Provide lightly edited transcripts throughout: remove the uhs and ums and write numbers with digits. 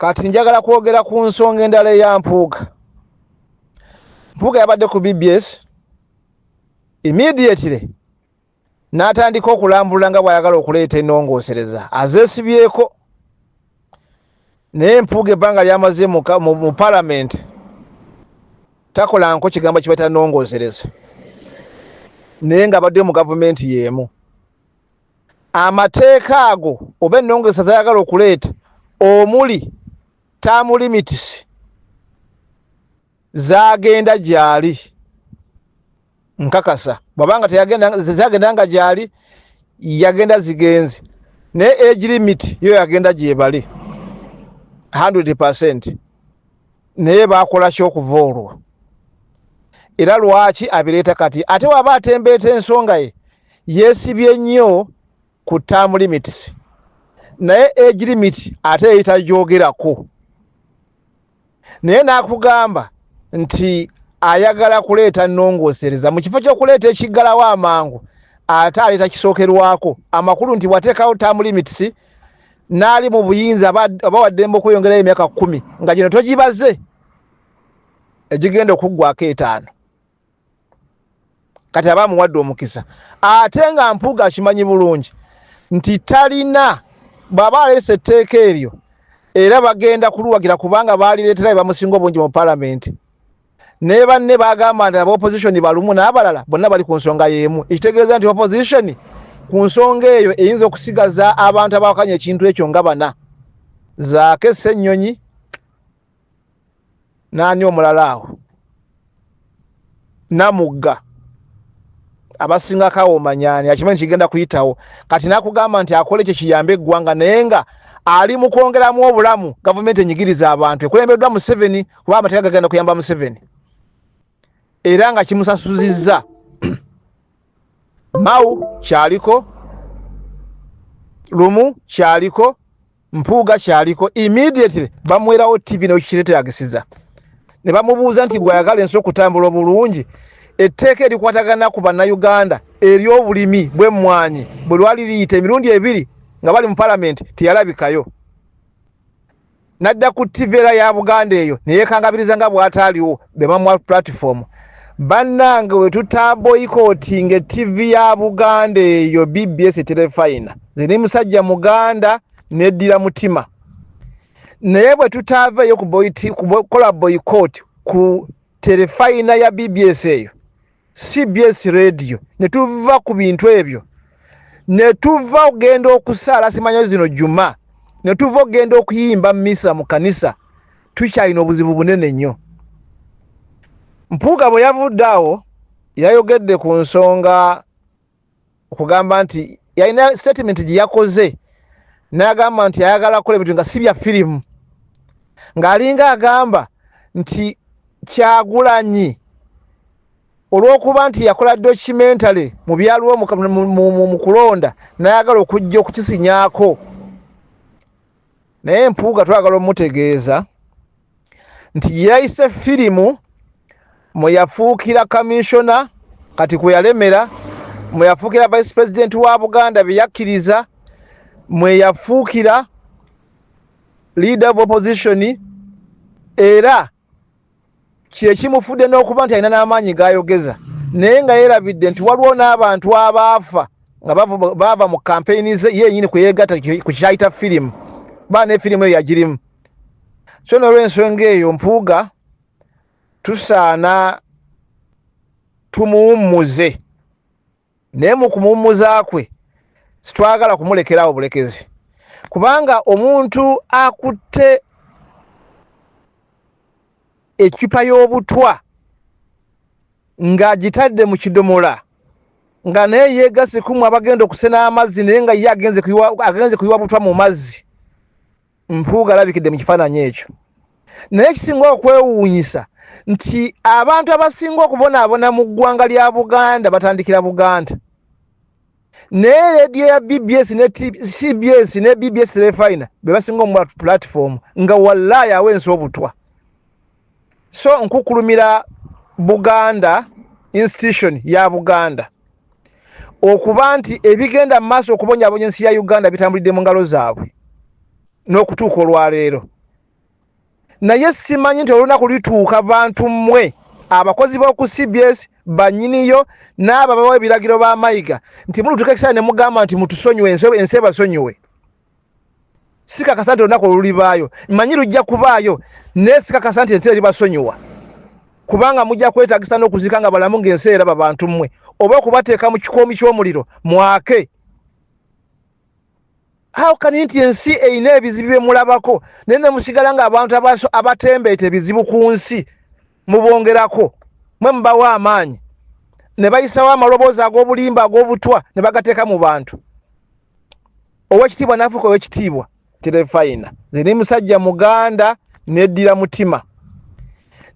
Kati njagala kwogera ku nsonga endala ya Mpuuga. Mpuuga yabadde ku BBS immediately n'atandika okulambulula nga bw'ayagala okuleeta ennongoosereza azeesibyeko. Naye Mpuuga ebbanga lyamaze mu Parliament takolanko kigambo kibaita nnongoosereza, naye ng'abadde mu gavumenti y'emu. Amateeka ago oba ennongoosereza z'ayagala okuleeta omuli term limits zagenda gyali nkakasa, bwabanga zagenda nga gyali yagenda zigenze, naye age limit yo yagenda gyebali 100%, naye bakola ky'okuva olwo. Era lwaki abireeta kati ate waba atembeeta ensonga ye yeesibye nnyo ku term limits, naye age limit ate yeyitagyogerako, naye n'akugamba nti ayagala kuleeta nnongoosereza mu kifo ky'okuleeta ekiggalawo amangu, ate aleeta kisookerwako. Amakulu nti wateekawo term limits n'ali mu buyinza aba waddembe okweyongerayo emyaka 10 nga gino togibaze egigenda okuggwako 5. Kati aba amuwadde omukisa. Ate nga Mpuuga akimanyi bulungi nti talina bw'aba aleese etteeka eryo era bagenda kuluwagira kubanga baalireetera bamusinga obungi mu Parliament. Ne banne bagamba nti ab'opposition balumu n'abalala bonna bali ku nsonga y'emu. Ekitegeeza nti opposition ku nsonga eyo eyinza okusigaza abantu abawakanya ekintu ekyo nga bana. Zaake Ssennyonyi n'ani omulala awo, Namugga, abasinga Kawooma Nyaani, akimanyi kigenda kuyitawo. Kati n'akugamba nti akole ekyo kiyambe eggwanga, naye nga ali mu kwongeramu obulamu gavumenti enyigiriza abantu ekulembeddwa Museveni kuba amateeka gagenda kuyamba Museveni era nga kimusasuzizza. Mau kyaliko, Lumu kyaliko, Mpuuga kyaliko. Immediately bamwerawo TV n'ekiteetagisiza ne bamubuuza nti gwayagala ensi okutambula obulungi, etteeka erikwatagana ku bannayuganda ery'obulimi bw'emmwanyi bwe lwali liyita emirundi 2 nga bali mu Parliament teyalabikayo. Nadda ku TV era ya Buganda eyo neyeekangabiriza nga bw'ataaliwo be bamuwa platform. Bannange we tutaboycotting TV ya Buganda eyo BBS Telefina ziri musajja Muganda neddira mutima, naye bwe tutaaveeyo kukola boycott ku Telefina ya BBS eyo CBS radio ne tuva ku bintu ebyo, ne tuva ogenda okusaala simanyo zino Juma, ne tuva ogenda okuyimba misa mu kanisa, tukyalina obuzibu bunene nnyo. Mpuuga bwe yavudde awo yayogedde ku nsonga okugamba nti yalina statement gye yakoze n'agamba nti ayagala kukola ebintu nga si bya firimu, ng'alinga agamba nti Kyagulanyi olw'okuba nti yakola documentary mu byaliwo mu kulonda n'ayagala okujja okukisinyaako. Naye Mpuuga twagala omutegeeza nti yayise firimu mwe yafuukira commissioner kati kwe yalemera, mwe yafuukira vice president wa Buganda bye yakkiriza, mwe yafuukira leader of opposition, era kyekimufudde n'okuba nti alina n'amaanyi g'ayogeza, naye nga yeerabidde nti waliwo n'abantu abaafa nga baava mu campaign ze yennyini kwe yeegatta ku kyayita firimu, baa ne firimu eyo yagirimu. So n'olw'ensonga eyo Mpuuga tusaana tumuwummuze, naye mu kumuwummuza kwe sitwagala kumulekerawo bulekezi, kubanga omuntu akutte ekipa y'obutwa ng'agitadde mu kidomola nga naye yeegase kumu abagenda okusena amazzi naye nga ye agenze kuyiwa butwa mu mazzi, Mpuuga alabikidde mu kifaananyi ekyo. Naye kisinga okwewuunyisa nti abantu abasinga okubonaabona mu ggwanga lya Buganda batandikira Buganda, naye rediyo ya BBS ne CBS ne BBS Telefina be basinga omuwa platform nga wallaahi awensi obutwa. So nkukulumira Buganda institution ya Buganda okuba nti ebigenda mu maaso okubonyaabonya ensi ya Uganda bitambulidde mu ngalo zaabwe n'okutuuka olwaleero. naye simanyi nti olunaku lituuka bantu mmwe abakozi b'oku CBS banyiniyo n'abo abawa ebiragiro ba Mayiga nti mulutuuka ekiseera ne mugamba nti mutusonyiwe ensi ebasonyiwe. Sikakasa nti olunaku olulibaayo, mmanyi lujja kubaayo naye sikakasa nti ensi eribasonyiwa, kubanga mujja kwetaagisa n'okuzika nga balamu ng'ensi eraba bantu mmwe oba okubateeka mu kikoomi ky'omuliro mwake. How can nti ensi eyina ebizibu bye mulabako naye ne musigala ng'abantu abatembeeta ebizibu ku nsi mubongerako mwe mubawa amaanyi ne bayisawo amaloboozi ag'obulimba ag'obutwa ne bagateeka mu bantu. Owekitiibwa n'afuuka owekitiibwa Terefayina ziri musajja muganda neddira mutima,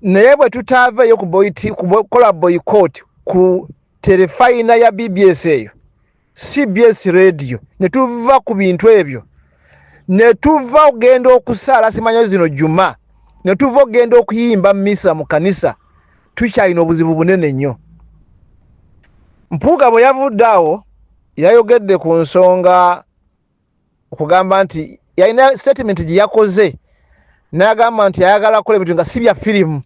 naye bwe tutaaveeyo kukola boycott ku Terefayina ya BBS eyo CBS radio ne tuva ku bintu ebyo ne tuva ogenda okusaala simanyo zino juma ne tuva ogenda okuyimba misa mu kanisa tukyalina obuzibu bunene nnyo. Mpuuga bwe yavudde awo yayogedde ku nsonga okugamba nti yalina statement gye yakoze n'agamba nti ayagala kukola ebintu nga si bya firimu,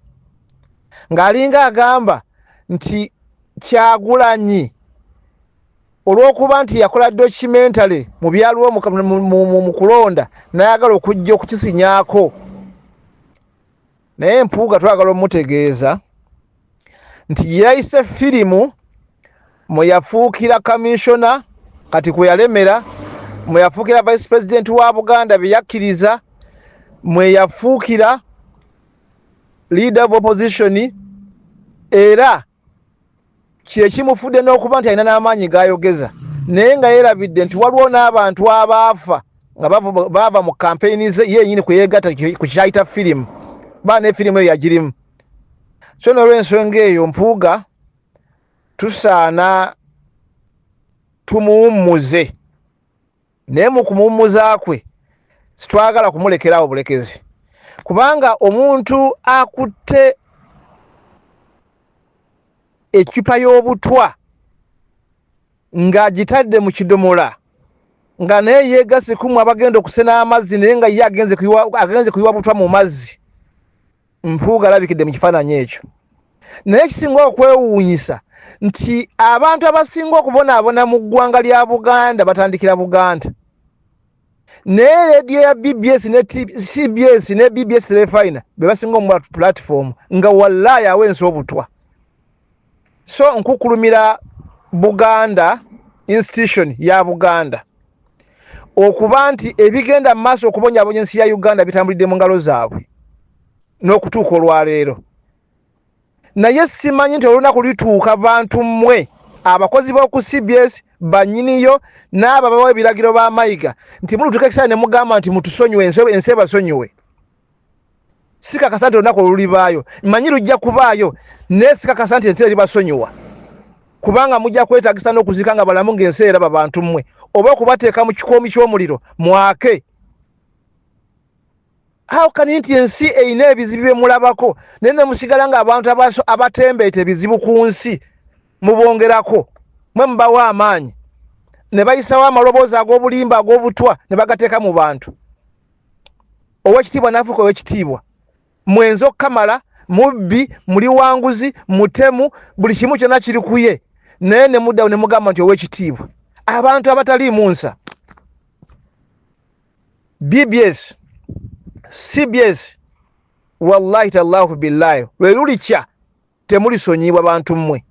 ng'alinga agamba nti Kyagulanyi olw'okuba nti yakola documentary mu byaliwo mu kulonda n'ayagala okujja okukisinyaako. Naye Mpuuga twagala omutegeeza nti gye yayise firimu mwe yafuukira commissioner kati kwe yalemera, mwe yafuukira vice president wa Buganda bye yakkiriza, mwe yafuukira leader of opposition, era kyekimufudde n'okuba nti alina n'amaanyi g'ayogeza, naye nga yeerabidde nti waliwo n'abantu abaafa nga baava mu campaign ze yennyini kwe yeegatta ku kyayita firimu, baana efirimu eyo yagirimu. So n'olw'ensonga eyo Mpuuga tusaana tumuwummuze, naye mu kumuwummuza kwe sitwagala kumulekerawo bulekezi, kubanga omuntu akutte ekipa y'obutwa ng'agitadde mu kidomola nga naye yeegase kumwe abagenda okusena amazzi naye nga ye agenze kuyiwa butwa mu mazzi. Mpuuga alabikidde mu kifaananyi ekyo. Naye ekisinga okwewuunyisa nti abantu abasinga okubonaabona mu ggwanga lya Buganda batandikira Buganda, naye leediyo ya BBS ne CBS ne BBS Terefayina be basinga omu platform nga wallaahi awensi obutwa. So nkukulumira Buganda institution ya Buganda okuba nti ebigenda mu maaso okubonyaabonya ensi ya Uganda bitambulidde mu ngalo zaabwe n'okutuuka olwaleero. Naye simanyi nti olunaku lituuka bantu mmwe abakozi b'oku CBS banyiniyo n'abo abawa ebiragiro ba Mayiga nti mulutuuka ekiseera ne mugamba nti mutusonyiwe ensi ebasonyiwe. Sikakasa nti olunaku olulibaayo, mmanyi lujja kubaayo naye sikakasa nti ensi eribasonyiwa, kubanga mujja kwetaagisa n'okuzika nga balamu ng'ensi eraba bantu mmwe oba okubateeka mu kikoomi ky'omuliro mwake. How can nti ensi eyina ebizibu bye mulabako naye ne musigala ng'abantu abatembeeta ebizibu ku nsi mubongerako mwe mubawa amaanyi ne bayisawo amaloboozi ag'obulimba ag'obutwa ne bagateeka mu bantu. Owekitiibwa n'afuuka owekitiibwa, mwenzi okukamala, mubbi, muli wanguzi, mutemu, buli kimu kyonna kiri ku ye, naye ne muddawo ne mugamba nti owekitiibwa. Abantu abataliimu nsa. BBS CBS wallahi tallahu billahi lwe lulikya temulisonyibwa bantu mmwe.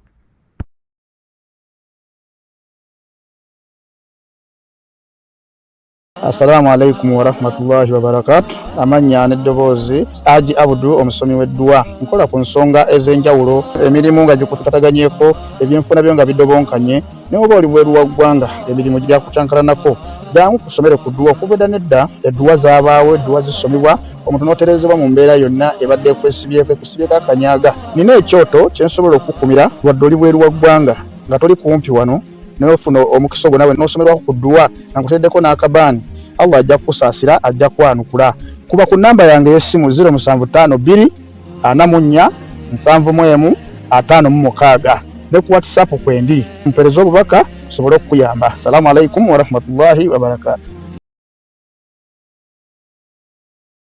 Assalamu alaikum wa rahmatullahi wa barakatuh. Amanya n'eddoboozi Haji Abdu omusomi w'eddua. Nkola ku nsonga ez'enjawulo, emirimu nga gikutataganyeko, ebyenfuna byo nga bidobonkanye, ne oba oli bweru wa ggwanga emirimu gya kutankalanako. Jangu kusomere ku ddua kubeda nedda eddua zaabaawo, eddua zisomibwa omuntu n'oterezebwa mu mbeera yonna ebadde ekwesibyeko akanyaga. Nina ekyoto kye nsobola okukumira wadde oli bweru wa ggwanga nga toli kumpi wano n'ofuna omukisa ogwo nawe n'osomerwako ku ddua nga nkuteddeko n'akabaani. Allah ajja kukusaasira, ajja kwanukula. Kuba ku namba yange y'essimu 0752 44 71 56 ne ku WhatsApp kwendi mpereza obubaka sobole okuyamba. Assalamu alaikum wa rahmatullahi wa barakatuh.